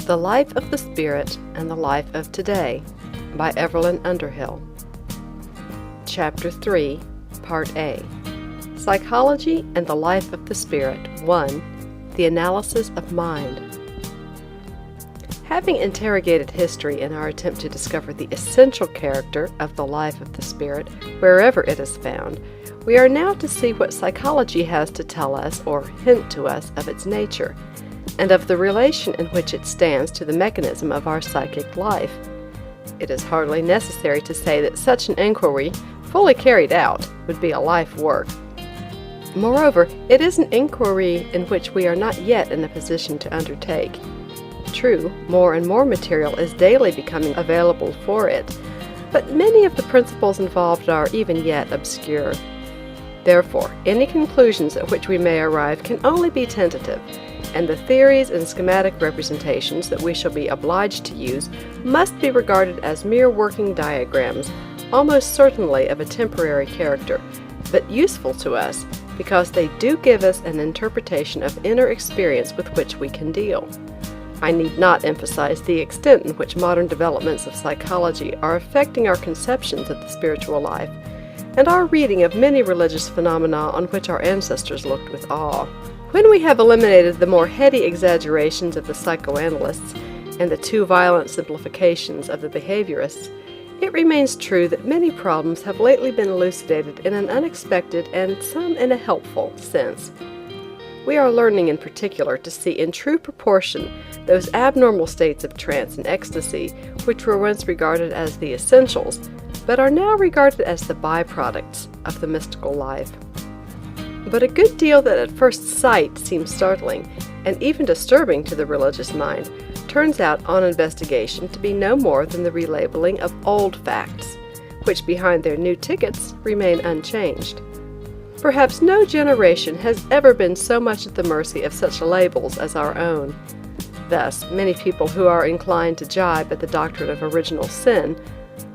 The Life of the Spirit and the Life of Today by Evelyn Underhill. Chapter 3, Part A. Psychology and the Life of the Spirit. 1. The Analysis of Mind. Having interrogated history in our attempt to discover the essential character of the life of the Spirit wherever it is found, we are now to see what psychology has to tell us or hint to us of its nature, and of the relation in which it stands to the mechanism of our psychic life. It is hardly necessary to say that such an inquiry, fully carried out, would be a life work. Moreover, it is an inquiry in which we are not yet in a position to undertake. True, more and more material is daily becoming available for it, but many of the principles involved are even yet obscure. Therefore, any conclusions at which we may arrive can only be tentative, and the theories and schematic representations that we shall be obliged to use must be regarded as mere working diagrams, almost certainly of a temporary character, but useful to us because they do give us an interpretation of inner experience with which we can deal. I need not emphasize the extent in which modern developments of psychology are affecting our conceptions of the spiritual life, and our reading of many religious phenomena on which our ancestors looked with awe. When we have eliminated the more heady exaggerations of the psychoanalysts and the too violent simplifications of the behaviorists, it remains true that many problems have lately been elucidated in an unexpected and some in a helpful sense. We are learning in particular to see in true proportion those abnormal states of trance and ecstasy which were once regarded as the essentials, but are now regarded as the byproducts of the mystical life. But a good deal that at first sight seems startling and even disturbing to the religious mind turns out on investigation to be no more than the relabeling of old facts, which behind their new tickets remain unchanged. Perhaps no generation has ever been so much at the mercy of such labels as our own. Thus, many people who are inclined to jibe at the doctrine of original sin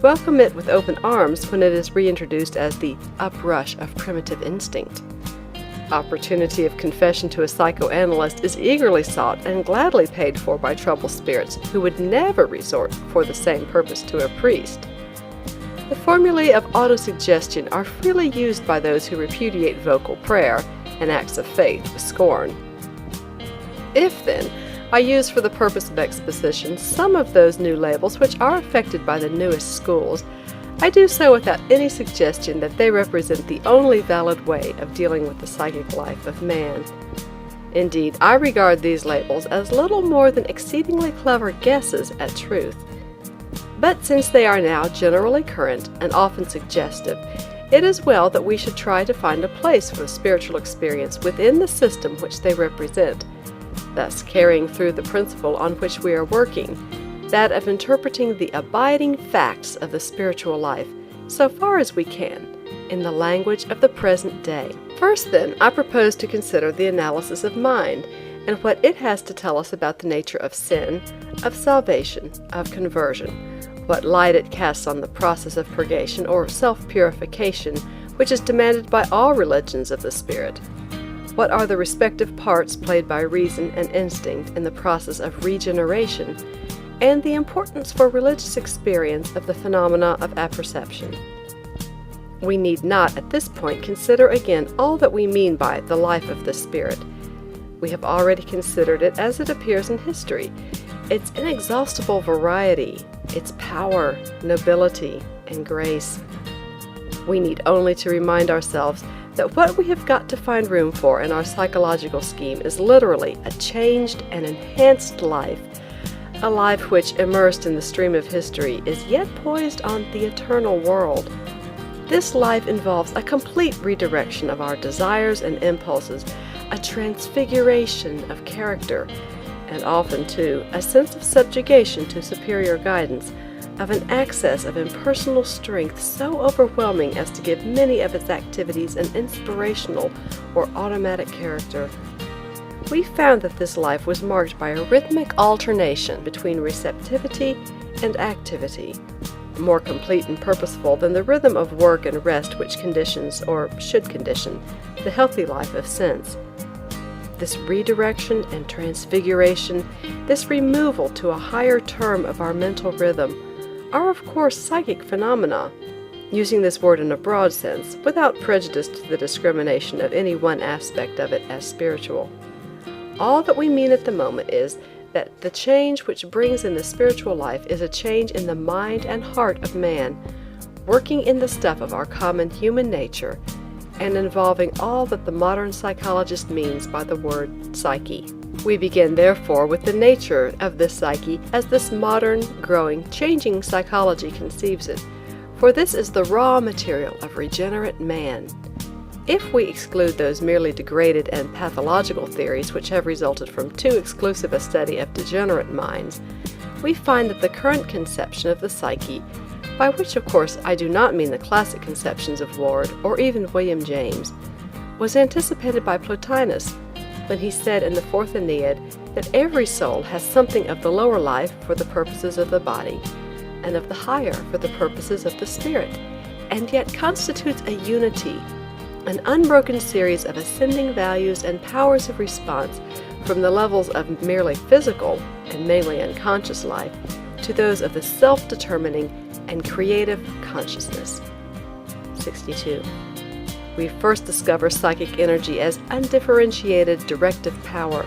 welcome it with open arms when it is reintroduced as the uprush of primitive instinct. Opportunity of confession to a psychoanalyst is eagerly sought and gladly paid for by troubled spirits who would never resort for the same purpose to a priest. The formulae of autosuggestion are freely used by those who repudiate vocal prayer and acts of faith with scorn. If, then, I use for the purpose of exposition some of those new labels which are affected by the newest schools, I do so without any suggestion that they represent the only valid way of dealing with the psychic life of man. Indeed, I regard these labels as little more than exceedingly clever guesses at truth. But since they are now generally current and often suggestive, it is well that we should try to find a place for the spiritual experience within the system which they represent, thus carrying through the principle on which we are working, that of interpreting the abiding facts of the spiritual life, so far as we can, in the language of the present day. First, then, I propose to consider the analysis of mind, and what it has to tell us about the nature of sin, of salvation, of conversion, what light it casts on the process of purgation or self-purification, which is demanded by all religions of the spirit. What are the respective parts played by reason and instinct in the process of regeneration, and the importance for religious experience of the phenomena of apperception. We need not at this point consider again all that we mean by the life of the Spirit. We have already considered it as it appears in history, its inexhaustible variety, its power, nobility, and grace. We need only to remind ourselves that what we have got to find room for in our psychological scheme is literally a changed and enhanced life, a life which, immersed in the stream of history, is yet poised on the eternal world. This life involves a complete redirection of our desires and impulses, a transfiguration of character, and often, too, a sense of subjugation to superior guidance, of an access of impersonal strength so overwhelming as to give many of its activities an inspirational or automatic character. We found that this life was marked by a rhythmic alternation between receptivity and activity, more complete and purposeful than the rhythm of work and rest which conditions, or should condition, the healthy life of sense. this redirection and transfiguration, this removal to a higher term of our mental rhythm, are of course psychic phenomena, using this word in a broad sense, without prejudice to the discrimination of any one aspect of it as spiritual. All that we mean at the moment is that the change which brings in the spiritual life is a change in the mind and heart of man, working in the stuff of our common human nature, and involving all that the modern psychologist means by the word psyche. We begin, therefore, with the nature of this psyche as this modern, growing, changing psychology conceives it, for this is the raw material of regenerate man. If we exclude those merely degraded and pathological theories which have resulted from too exclusive a study of degenerate minds, we find that the current conception of the psyche, by which of course I do not mean the classic conceptions of Ward or even William James, was anticipated by Plotinus when he said in the Fourth Aeneid that every soul has something of the lower life for the purposes of the body, and of the higher for the purposes of the spirit, and yet constitutes a unity, an unbroken series of ascending values and powers of response from the levels of merely physical and mainly unconscious life to those of the self-determining and creative consciousness. 62. We first discover psychic energy as undifferentiated directive power,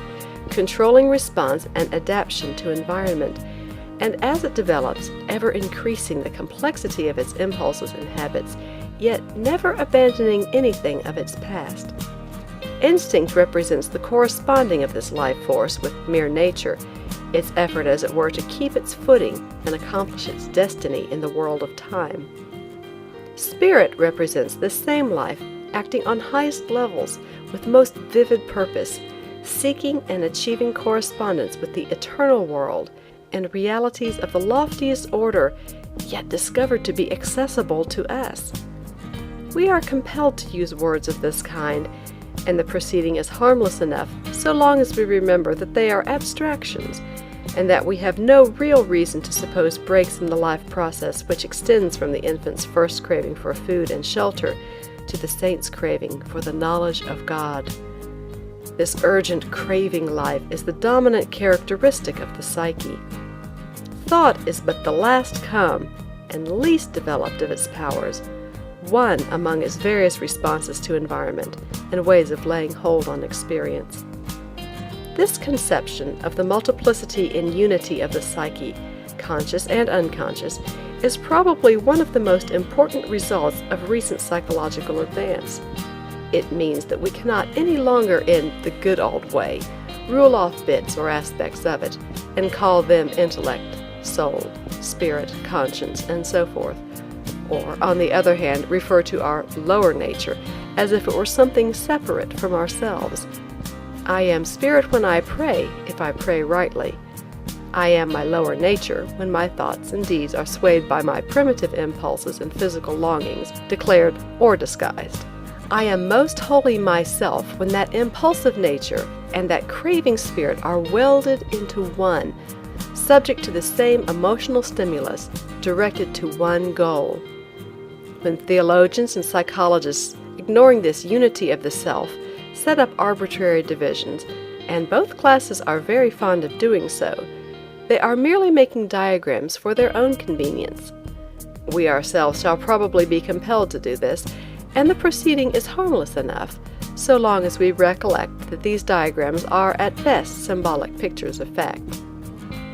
controlling response and adaptation to environment, and as it develops, ever increasing the complexity of its impulses and habits, yet never abandoning anything of its past. Instinct represents the corresponding of this life force with mere nature, its effort, as it were, to keep its footing and accomplish its destiny in the world of time. Spirit represents this same life, acting on highest levels with most vivid purpose, seeking and achieving correspondence with the eternal world and realities of the loftiest order, yet discovered to be accessible to us. We are compelled to use words of this kind, and the proceeding is harmless enough so long as we remember that they are abstractions, and that we have no real reason to suppose breaks in the life process which extends from the infant's first craving for food and shelter to the saint's craving for the knowledge of God. This urgent craving life is the dominant characteristic of the psyche. Thought is but the last come and least developed of its powers, one among its various responses to environment and ways of laying hold on experience. This conception of the multiplicity and unity of the psyche, conscious and unconscious, is probably one of the most important results of recent psychological advance. It means that we cannot any longer, in the good old way, rule off bits or aspects of it and call them intellect, soul, spirit, conscience, and so forth, or, on the other hand, refer to our lower nature as if it were something separate from ourselves. I am spirit when I pray, if I pray rightly. I am my lower nature when my thoughts and deeds are swayed by my primitive impulses and physical longings, declared or disguised. I am most wholly myself when that impulsive nature and that craving spirit are welded into one, subject to the same emotional stimulus, directed to one goal. When theologians and psychologists, ignoring this unity of the self, set up arbitrary divisions, and both classes are very fond of doing so, they are merely making diagrams for their own convenience. We ourselves shall probably be compelled to do this, and the proceeding is harmless enough, so long as we recollect that these diagrams are at best symbolic pictures of fact.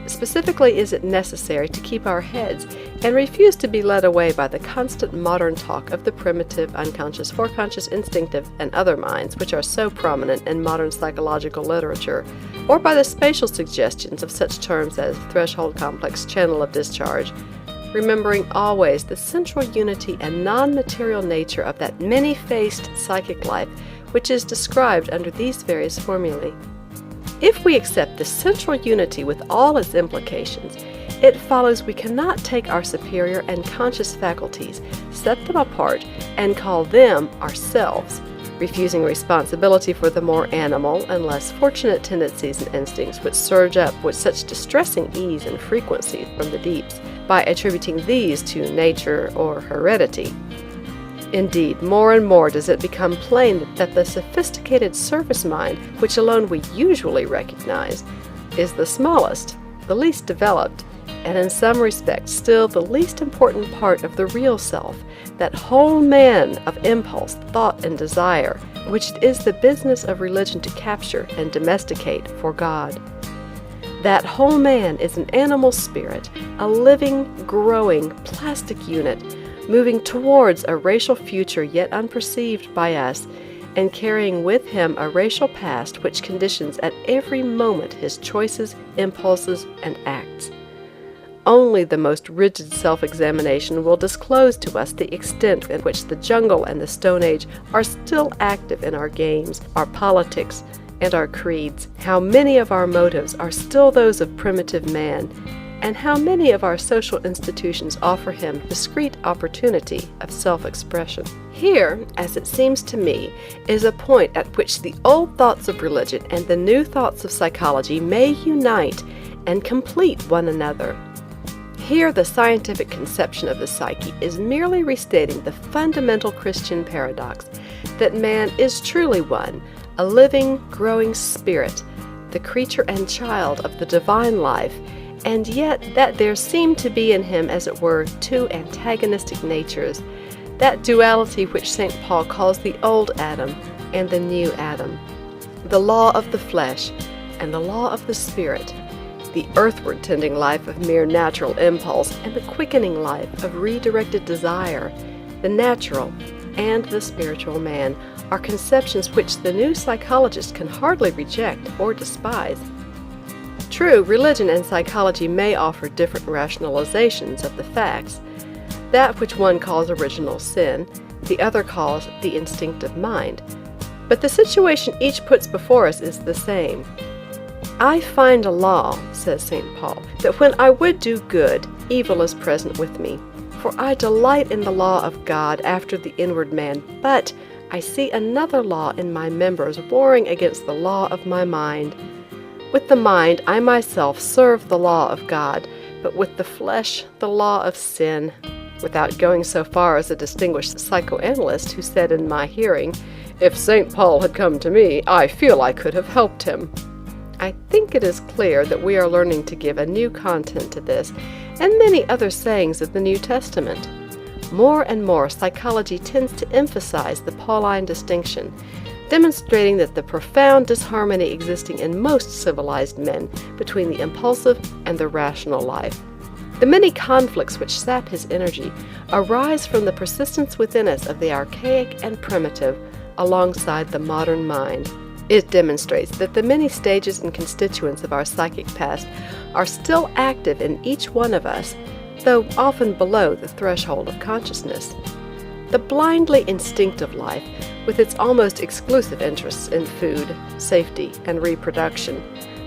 Specifically is it necessary to keep our heads and refuse to be led away by the constant modern talk of the primitive, unconscious, foreconscious, instinctive, and other minds which are so prominent in modern psychological literature, or by the spatial suggestions of such terms as threshold complex, channel of discharge, remembering always the central unity and non-material nature of that many-faced psychic life which is described under these various formulae. If we accept the central unity with all its implications, it follows we cannot take our superior and conscious faculties, set them apart, and call them ourselves, refusing responsibility for the more animal and less fortunate tendencies and instincts which surge up with such distressing ease and frequency from the deeps, by attributing these to nature or heredity. Indeed, more and more does it become plain that the sophisticated service mind, which alone we usually recognize, is the smallest, the least developed, and in some respects still the least important part of the real self, that whole man of impulse, thought, and desire, which it is the business of religion to capture and domesticate for God. That whole man is an animal spirit, a living, growing, plastic unit, moving towards a racial future yet unperceived by us, and carrying with him a racial past which conditions at every moment his choices, impulses, and acts. Only the most rigid self-examination will disclose to us the extent in which the jungle and the Stone Age are still active in our games, our politics, and our creeds, how many of our motives are still those of primitive man, and how many of our social institutions offer him discreet opportunity of self-expression. Here, as it seems to me, is a point at which the old thoughts of religion and the new thoughts of psychology may unite and complete one another. Here, the scientific conception of the psyche is merely restating the fundamental Christian paradox that man is truly one, a living, growing spirit, the creature and child of the divine life, and yet that there seem to be in him, as it were, two antagonistic natures, that duality which St. Paul calls the old Adam and the new Adam, the law of the flesh and the law of the spirit, the earthward tending life of mere natural impulse and the quickening life of redirected desire, the natural and the spiritual man, are conceptions which the new psychologist can hardly reject or despise. True, religion and psychology may offer different rationalizations of the facts. That which one calls original sin, the other calls the instinctive mind. But the situation each puts before us is the same. I find a law, says St. Paul, that when I would do good, evil is present with me. For I delight in the law of God after the inward man, but I see another law in my members warring against the law of my mind. With the mind, I myself serve the law of God, but with the flesh, the law of sin, without going so far as a distinguished psychoanalyst who said in my hearing, "If St. Paul had come to me, I feel I could have helped him." I think it is clear that we are learning to give a new content to this and many other sayings of the New Testament. More and more, psychology tends to emphasize the Pauline distinction, demonstrating that the profound disharmony existing in most civilized men between the impulsive and the rational life. The many conflicts which sap his energy arise from the persistence within us of the archaic and primitive alongside the modern mind. It demonstrates that the many stages and constituents of our psychic past are still active in each one of us, though often below the threshold of consciousness. The blindly instinctive life, with its almost exclusive interests in food, safety, and reproduction,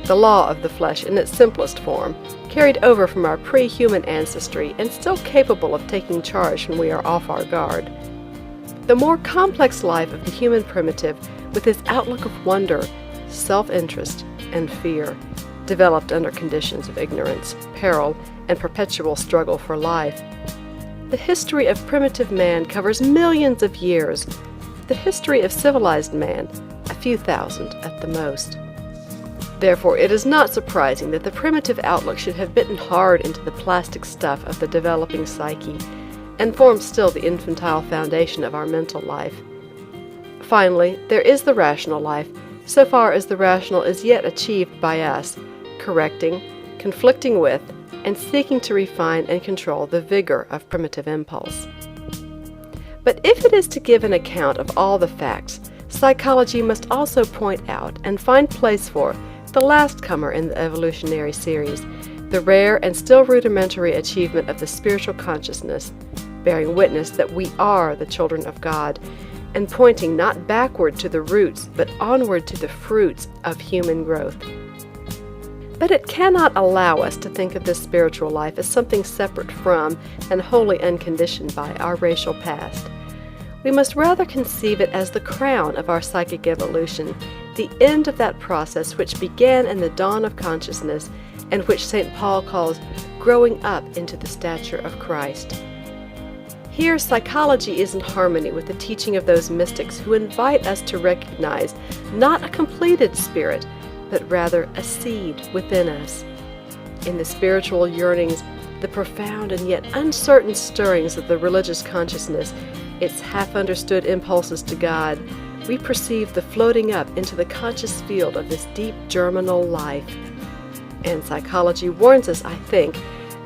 the law of the flesh in its simplest form, carried over from our pre-human ancestry and still capable of taking charge when we are off our guard. The more complex life of the human primitive, with its outlook of wonder, self-interest, and fear, developed under conditions of ignorance, peril, and perpetual struggle for life. The history of primitive man covers millions of years. The history of civilized man, a few thousand at the most. Therefore, it is not surprising that the primitive outlook should have bitten hard into the plastic stuff of the developing psyche, and form still the infantile foundation of our mental life. Finally, there is the rational life, so far as the rational is yet achieved by us, correcting, conflicting with, and seeking to refine and control the vigor of primitive impulse. But if it is to give an account of all the facts, psychology must also point out and find place for the last comer in the evolutionary series, the rare and still rudimentary achievement of the spiritual consciousness, bearing witness that we are the children of God, and pointing not backward to the roots, but onward to the fruits of human growth. But it cannot allow us to think of this spiritual life as something separate from and wholly unconditioned by our racial past. We must rather conceive it as the crown of our psychic evolution, the end of that process which began in the dawn of consciousness and which St. Paul calls growing up into the stature of Christ. Here, psychology is in harmony with the teaching of those mystics who invite us to recognize not a completed spirit, but rather a seed within us. In the spiritual yearnings, the profound and yet uncertain stirrings of the religious consciousness, its half-understood impulses to God, we perceive the floating up into the conscious field of this deep germinal life. And psychology warns us, I think,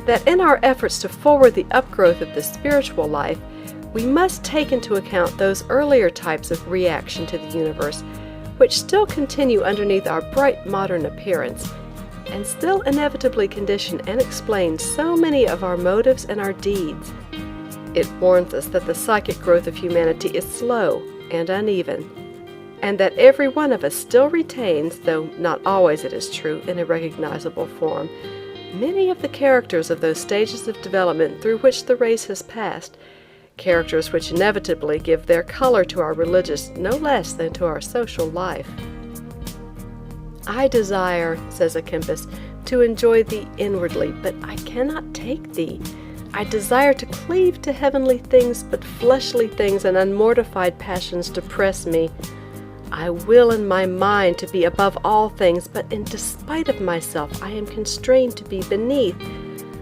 that in our efforts to forward the upgrowth of the spiritual life, we must take into account those earlier types of reaction to the universe, which still continue underneath our bright modern appearance, and still inevitably condition and explain so many of our motives and our deeds. It warns us that the psychic growth of humanity is slow and uneven, and that every one of us still retains, though not always it is true in a recognizable form, many of the characters of those stages of development through which the race has passed, characters which inevitably give their color to our religious no less than to our social life. I desire, says Akimpus, to enjoy thee inwardly, but I cannot take thee. I desire to cleave to heavenly things, but fleshly things and unmortified passions depress me. I will in my mind to be above all things, but in despite of myself I am constrained to be beneath.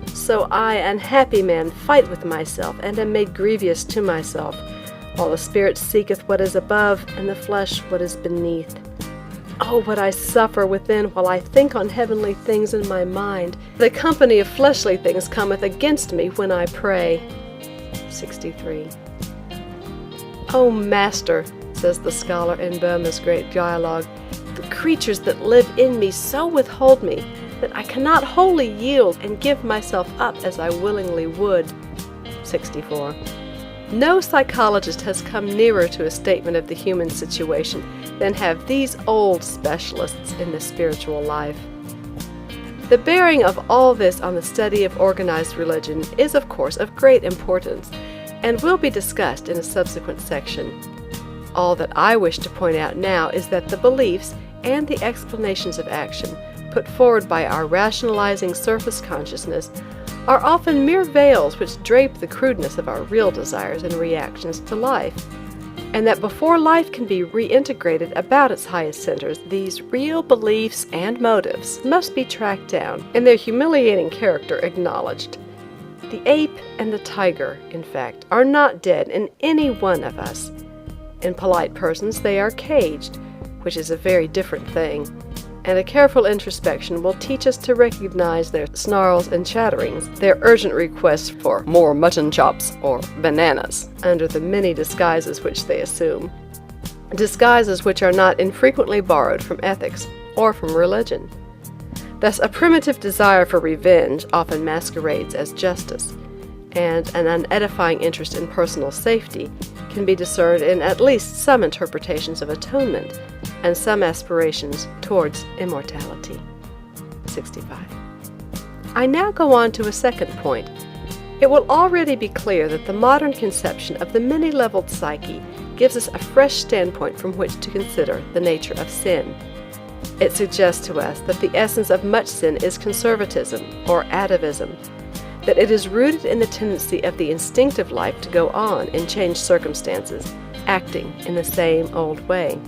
So I, unhappy man, fight with myself, and am made grievous to myself, while the spirit seeketh what is above, and the flesh what is beneath. Oh, what I suffer within while I think on heavenly things in my mind. The company of fleshly things cometh against me when I pray. 63. O Master, says the scholar in Boehme's great dialogue, the creatures that live in me so withhold me that I cannot wholly yield and give myself up as I willingly would. 64. No psychologist has come nearer to a statement of the human situation than have these old specialists in the spiritual life. The bearing of all this on the study of organized religion is, of course, of great importance, and will be discussed in a subsequent section. All that I wish to point out now is that the beliefs and the explanations of action put forward by our rationalizing surface consciousness are often mere veils which drape the crudeness of our real desires and reactions to life, and that before life can be reintegrated about its highest centers, these real beliefs and motives must be tracked down and their humiliating character acknowledged. The ape and the tiger, in fact, are not dead in any one of us. In polite persons they are caged, which is a very different thing, and a careful introspection will teach us to recognize their snarls and chatterings, their urgent requests for more mutton chops or bananas, under the many disguises which they assume. Disguises which are not infrequently borrowed from ethics or from religion. Thus, a primitive desire for revenge often masquerades as justice, and an unedifying interest in personal safety can be discerned in at least some interpretations of atonement and some aspirations towards immortality. 65. I now go on to a second point. It will already be clear that the modern conception of the many-leveled psyche gives us a fresh standpoint from which to consider the nature of sin. It suggests to us that the essence of much sin is conservatism or atavism, that it is rooted in the tendency of the instinctive life to go on in changed circumstances, acting in the same old way.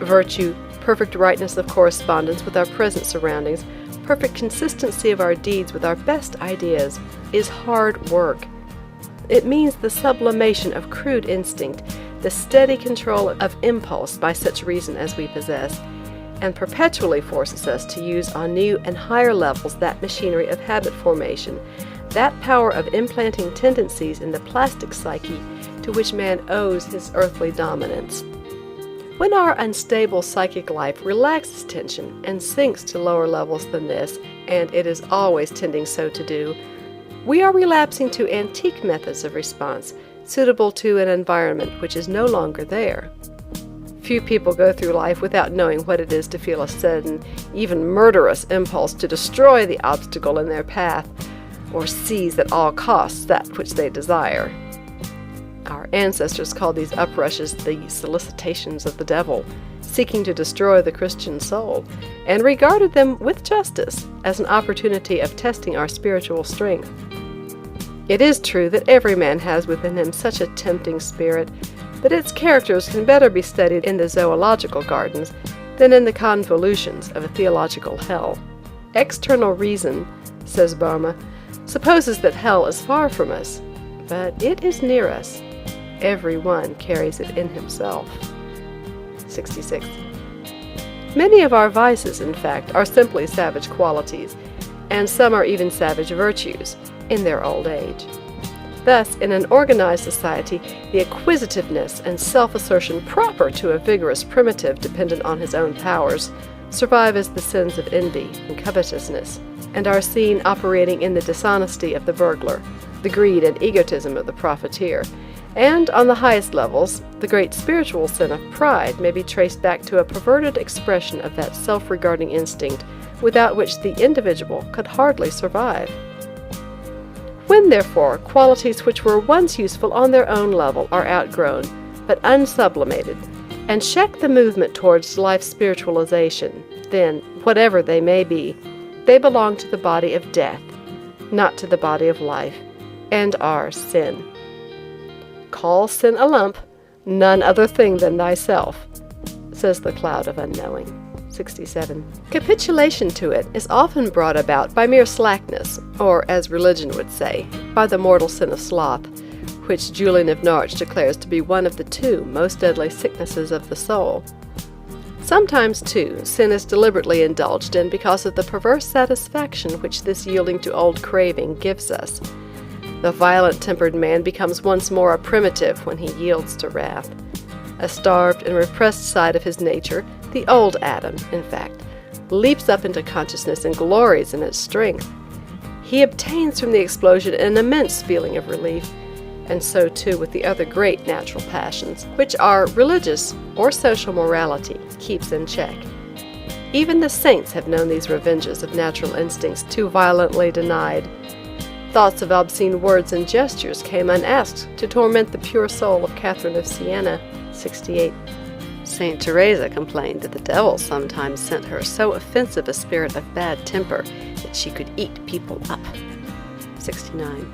Virtue, perfect rightness of correspondence with our present surroundings, perfect consistency of our deeds with our best ideas, is hard work. It means the sublimation of crude instinct, the steady control of impulse by such reason as we possess, and perpetually forces us to use on new and higher levels that machinery of habit formation, that power of implanting tendencies in the plastic psyche to which man owes his earthly dominance. When our unstable psychic life relaxes tension and sinks to lower levels than this, and it is always tending so to do, we are relapsing to antique methods of response, suitable to an environment which is no longer there. Few people go through life without knowing what it is to feel a sudden, even murderous impulse to destroy the obstacle in their path, or seize at all costs that which they desire. Our ancestors called these uprushes the solicitations of the devil, seeking to destroy the Christian soul, and regarded them with justice as an opportunity of testing our spiritual strength. It is true that every man has within him such a tempting spirit, but its characters can better be studied in the zoological gardens than in the convolutions of a theological hell. External reason, says Boehme, supposes that hell is far from us, but it is near us. Every one carries it in himself. 66. Many of our vices, in fact, are simply savage qualities, and some are even savage virtues in their old age. Thus, in an organized society, the acquisitiveness and self-assertion proper to a vigorous primitive dependent on his own powers survive as the sins of envy and covetousness, and are seen operating in the dishonesty of the burglar, the greed and egotism of the profiteer, and on the highest levels, the great spiritual sin of pride may be traced back to a perverted expression of that self-regarding instinct without which the individual could hardly survive. When, therefore, qualities which were once useful on their own level are outgrown, but unsublimated, and check the movement towards life spiritualization, then, whatever they may be, they belong to the body of death, not to the body of life, and are sin. Call sin a lump, none other thing than thyself, says the cloud of unknowing. 67. Capitulation to it is often brought about by mere slackness, or, as religion would say, by the mortal sin of sloth, which Julian of Norwich declares to be one of the two most deadly sicknesses of the soul. Sometimes, too, sin is deliberately indulged in because of the perverse satisfaction which this yielding to old craving gives us. The violent-tempered man becomes once more a primitive when he yields to wrath. A starved and repressed side of his nature, the old Adam, in fact, leaps up into consciousness and glories in its strength. He obtains from the explosion an immense feeling of relief, and so too with the other great natural passions, which our religious or social morality keeps in check. Even the saints have known these revenges of natural instincts too violently denied. Thoughts of obscene words and gestures came unasked to torment the pure soul of Catherine of Siena. 68. Saint Teresa complained that the devil sometimes sent her so offensive a spirit of bad temper that she could eat people up. 69.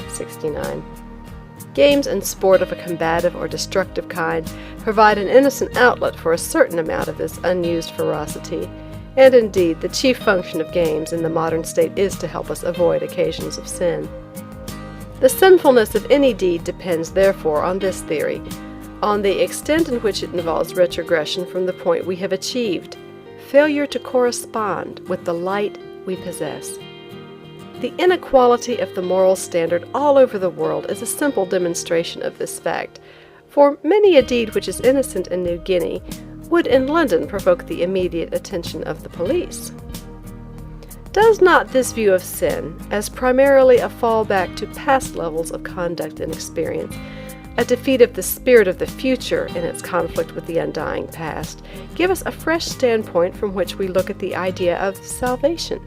69. Games and sport of a combative or destructive kind provide an innocent outlet for a certain amount of this unused ferocity, and indeed the chief function of games in the modern state is to help us avoid occasions of sin. The sinfulness of any deed depends, therefore, on this theory, on the extent in which it involves retrogression from the point we have achieved, failure to correspond with the light we possess. The inequality of the moral standard all over the world is a simple demonstration of this fact, for many a deed which is innocent in New Guinea would in London provoke the immediate attention of the police. Does not this view of sin, as primarily a fallback to past levels of conduct and experience, a defeat of the spirit of the future in its conflict with the undying past, give us a fresh standpoint from which we look at the idea of salvation?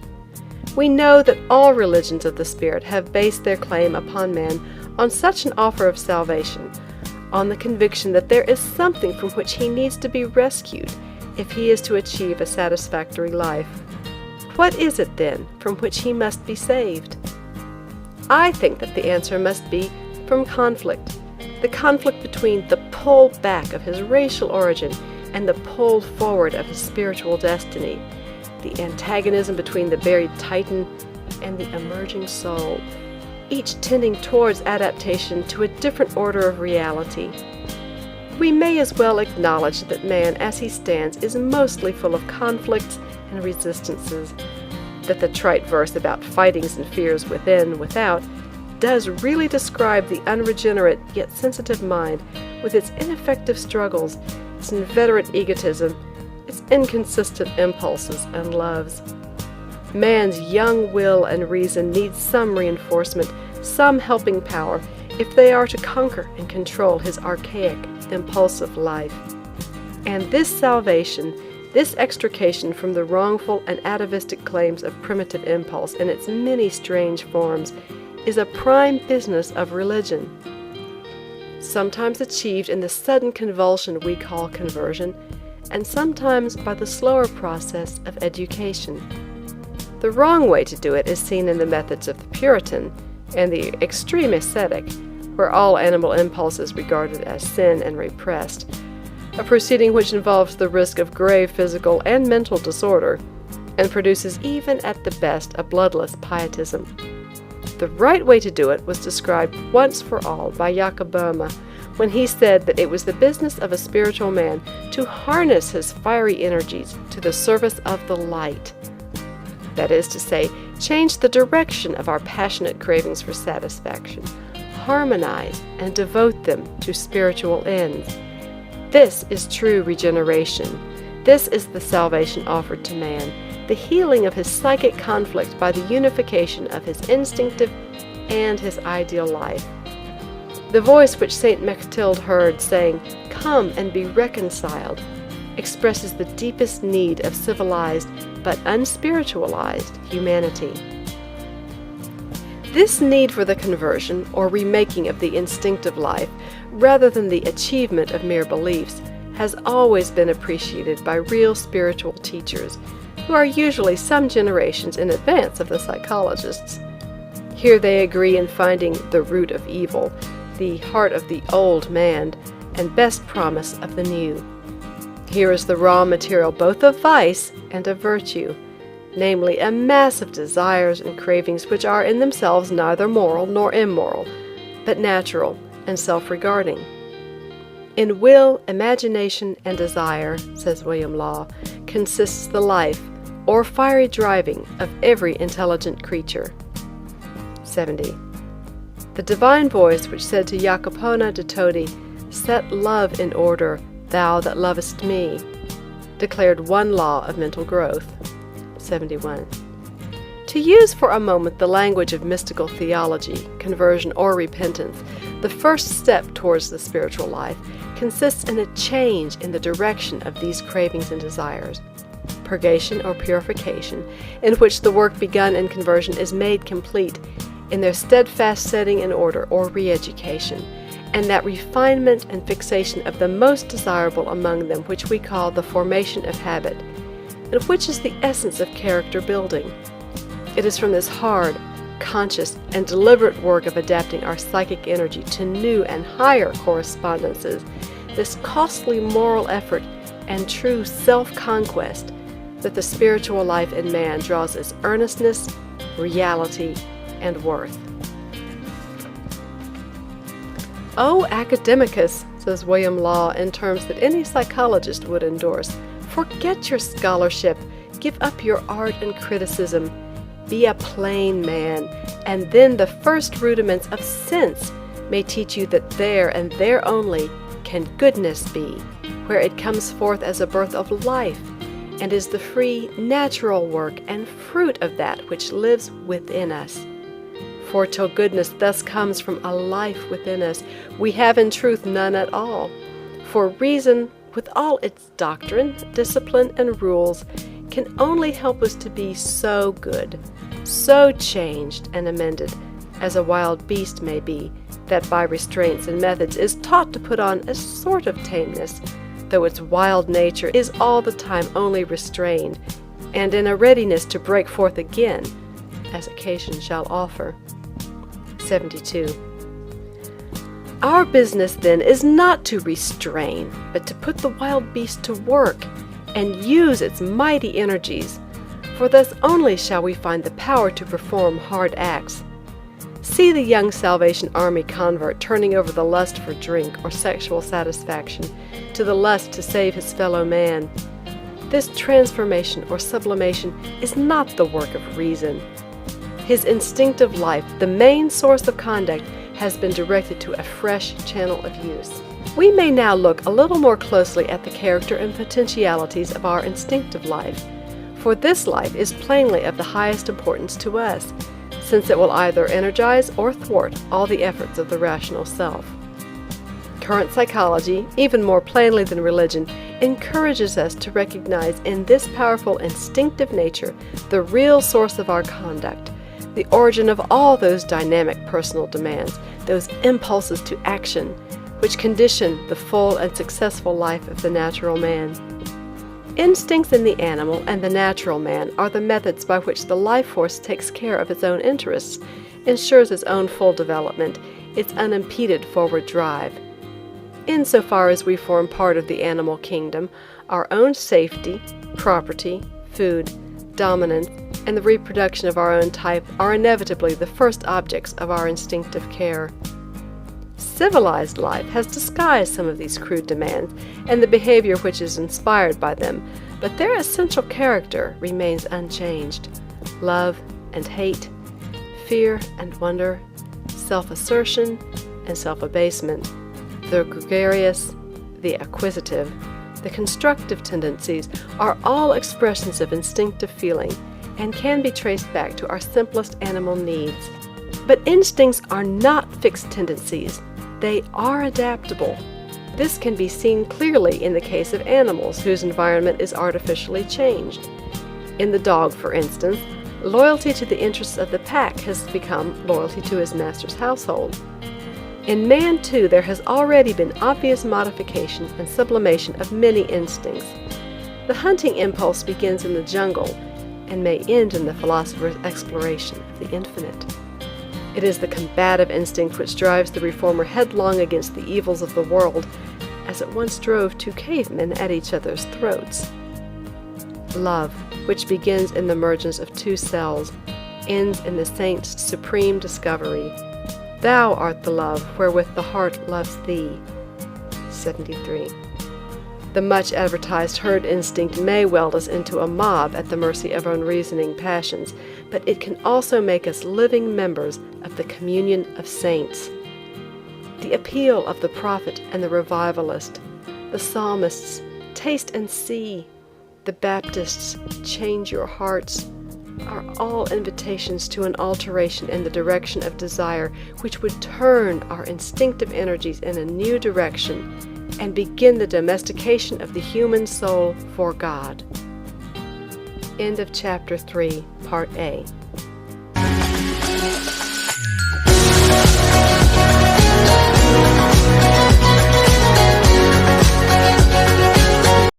We know that all religions of the spirit have based their claim upon man on such an offer of salvation, on the conviction that there is something from which he needs to be rescued if he is to achieve a satisfactory life. What is it, then, from which he must be saved? I think that the answer must be from conflict, the conflict between the pull back of his racial origin and the pull forward of his spiritual destiny, the antagonism between the buried Titan and the emerging soul, each tending towards adaptation to a different order of reality. We may as well acknowledge that man as he stands is mostly full of conflicts and resistances, that the trite verse about fightings and fears within, without, does really describe the unregenerate yet sensitive mind with its ineffective struggles, its inveterate egotism, its inconsistent impulses and loves. Man's young will and reason need some reinforcement, some helping power, if they are to conquer and control his archaic, impulsive life. And this salvation, this extrication from the wrongful and atavistic claims of primitive impulse in its many strange forms, is a prime business of religion. Sometimes achieved in the sudden convulsion we call conversion, and sometimes by the slower process of education. The wrong way to do it is seen in the methods of the Puritan, and the extreme ascetic, where all animal impulse is regarded as sin and repressed, a proceeding which involves the risk of grave physical and mental disorder, and produces even at the best a bloodless pietism. The right way to do it was described once for all by Jakob Boehme when he said that it was the business of a spiritual man to harness his fiery energies to the service of the light. That is to say, change the direction of our passionate cravings for satisfaction, harmonize and devote them to spiritual ends. This is true regeneration. This is the salvation offered to man, the healing of his psychic conflict by the unification of his instinctive and his ideal life. The voice which St. Mechtilde heard saying, "Come and be reconciled," expresses the deepest need of civilized but unspiritualized humanity. This need for the conversion or remaking of the instinctive life, rather than the achievement of mere beliefs, has always been appreciated by real spiritual teachers, who are usually some generations in advance of the psychologists. Here they agree in finding the root of evil, the heart of the old man, and best promise of the new. Here is the raw material both of vice and of virtue, namely a mass of desires and cravings which are in themselves neither moral nor immoral, but natural and self-regarding. In will, imagination, and desire, says William Law, consists the life, or fiery driving, of every intelligent creature. 70. The divine voice which said to Jacopona de Todi, "Set love in order, thou that lovest me," declared one law of mental growth. 71. To use for a moment the language of mystical theology, conversion, or repentance, the first step towards the spiritual life consists in a change in the direction of these cravings and desires. Purgation or purification, in which the work begun in conversion is made complete in their steadfast setting in order or re-education, and that refinement and fixation of the most desirable among them which we call the formation of habit, and which is the essence of character building. It is from this hard, conscious, and deliberate work of adapting our psychic energy to new and higher correspondences, this costly moral effort and true self-conquest, that the spiritual life in man draws its earnestness, reality, and worth. "O academicus," says William Law in terms that any psychologist would endorse, "forget your scholarship, give up your art and criticism, be a plain man, and then the first rudiments of sense may teach you that there and there only can goodness be, where it comes forth as a birth of life, and is the free, natural work and fruit of that which lives within us. For till goodness thus comes from a life within us, we have in truth none at all. For reason, with all its doctrine, discipline, and rules, can only help us to be so good, so changed and amended, as a wild beast may be, that by restraints and methods is taught to put on a sort of tameness, though its wild nature is all the time only restrained, and in a readiness to break forth again, as occasion shall offer." 72. Our business, then, is not to restrain, but to put the wild beast to work, and use its mighty energies, for thus only shall we find the power to perform hard acts. See the young Salvation Army convert turning over the lust for drink or sexual satisfaction to the lust to save his fellow man. This transformation or sublimation is not the work of reason. His instinctive life, the main source of conduct, has been directed to a fresh channel of use. We may now look a little more closely at the character and potentialities of our instinctive life, for this life is plainly of the highest importance to us, since it will either energize or thwart all the efforts of the rational self. Current psychology, even more plainly than religion, encourages us to recognize in this powerful instinctive nature the real source of our conduct, the origin of all those dynamic personal demands, those impulses to action, which condition the full and successful life of the natural man. Instincts in the animal and the natural man are the methods by which the life force takes care of its own interests, ensures its own full development, its unimpeded forward drive. Insofar as we form part of the animal kingdom, our own safety, property, food, dominance, and the reproduction of our own type are inevitably the first objects of our instinctive care. Civilized life has disguised some of these crude demands and the behavior which is inspired by them, but their essential character remains unchanged. Love and hate, fear and wonder, self-assertion and self-abasement, the gregarious, the acquisitive, the constructive tendencies are all expressions of instinctive feeling and can be traced back to our simplest animal needs. But instincts are not fixed tendencies. They are adaptable. This can be seen clearly in the case of animals whose environment is artificially changed. In the dog, for instance, loyalty to the interests of the pack has become loyalty to his master's household. In man, too, there has already been obvious modification and sublimation of many instincts. The hunting impulse begins in the jungle and may end in the philosopher's exploration of the infinite. It is the combative instinct which drives the reformer headlong against the evils of the world, as it once drove two cavemen at each other's throats. Love, which begins in the emergence of two cells, ends in the saint's supreme discovery. Thou art the love wherewith the heart loves thee. 73. The much advertised herd instinct may weld us into a mob at the mercy of unreasoning passions, but it can also make us living members of the communion of saints. The appeal of the prophet and the revivalist, the psalmists, taste and see, the Baptists, change your hearts, are all invitations to an alteration in the direction of desire which would turn our instinctive energies in a new direction and begin the domestication of the human soul for God. End of Chapter 3, Part A.